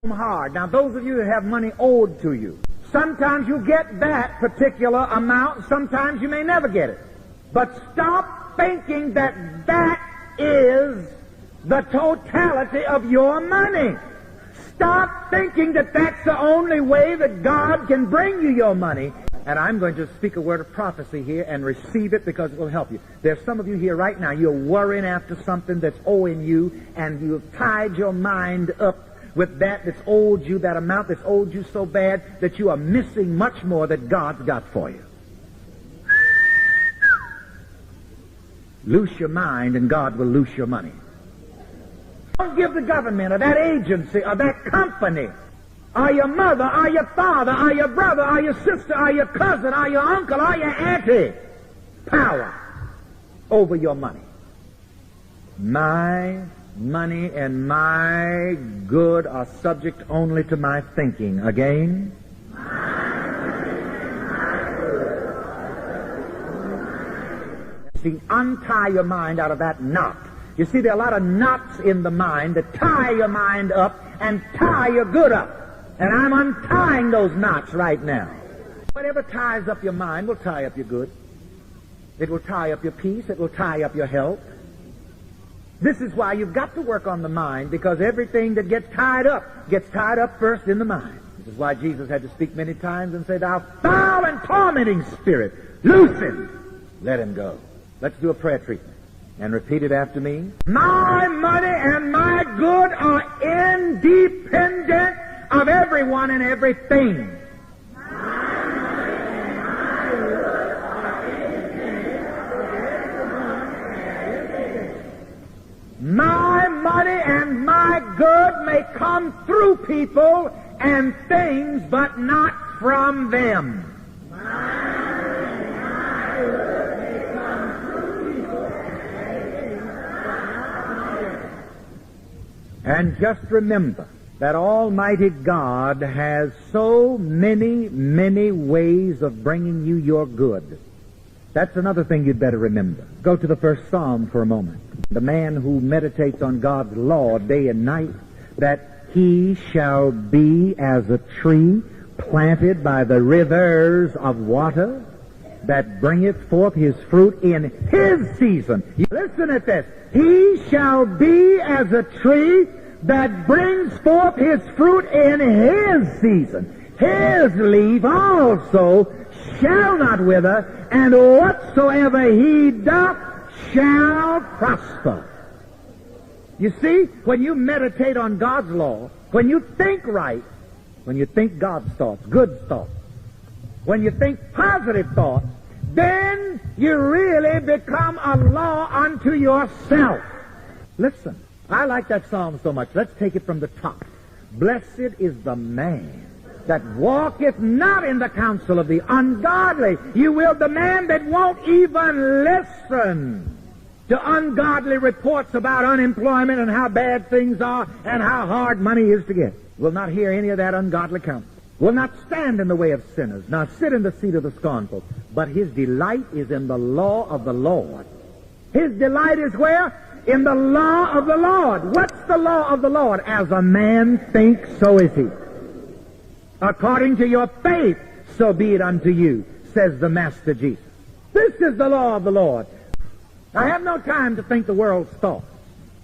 hard. Now, those of you that have money owed to you, sometimes you get that particular amount, sometimes you may never get it. But stop thinking that that is the totality of your money. Stop thinking that that's the only way that God can bring you your money. And I'm going to speak a word of prophecy here and receive it because it will help you. There's some of you here right now, you're worrying after something that's owing you, and you've tied your mind up with that's owed you, that amount that's owed you so bad that you are missing much more that God's got for you. Loose your mind and God will loose your money. Don't give the government or that agency or that company or your mother or your father or your brother or your sister or your cousin or your uncle or your auntie power over your money. My money and my good are subject only to my thinking. Again. See, untie your mind out of that knot. You see, there are a lot of knots in the mind that tie your mind up and tie your good up. And I'm untying those knots right now. Whatever ties up your mind will tie up your good. It will tie up your peace. It will tie up your health. This is why you've got to work on the mind, because everything that gets tied up first in the mind. This is why Jesus had to speak many times and say, "Thou foul and tormenting spirit, loose him, let him go." Let's do a prayer treatment and repeat it after me. My money and my good are independent of everyone and everything. My money and my good may come through people and things, but not from them. And just remember that Almighty God has so many, many ways of bringing you your good. That's another thing you'd better remember. Go to the first Psalm for a moment. The man who meditates on God's law day and night, that he shall be as a tree planted by the rivers of water, that bringeth forth his fruit in his season. Listen at this. He shall be as a tree that brings forth his fruit in his season. His leaf also shall not wither, and whatsoever he doth shall prosper. You see, when you meditate on God's law, when you think right, when you think God's thoughts, good thoughts, when you think positive thoughts, then you really become a law unto yourself. Listen, I like that psalm so much. Let's take it from the top. Blessed is the man that walketh not in the counsel of the ungodly. You will, the man that won't even listen to ungodly reports about unemployment and how bad things are and how hard money is to get. Will not hear any of that ungodly counsel. Will not stand in the way of sinners, nor sit in the seat of the scornful. But his delight is in the law of the Lord. His delight is where? In the law of the Lord. What's the law of the Lord? As a man thinks, so is he. According to your faith, so be it unto you, says the Master Jesus. This is the law of the Lord. I have no time to think the world's thoughts.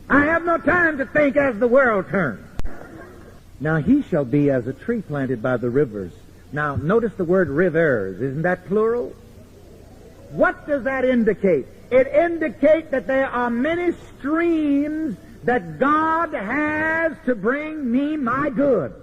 I have no time to think as the world turns. Now he shall be as a tree planted by the rivers. Now notice the word rivers. Isn't that plural? What does that indicate? It indicates that there are many streams that God has to bring me my good.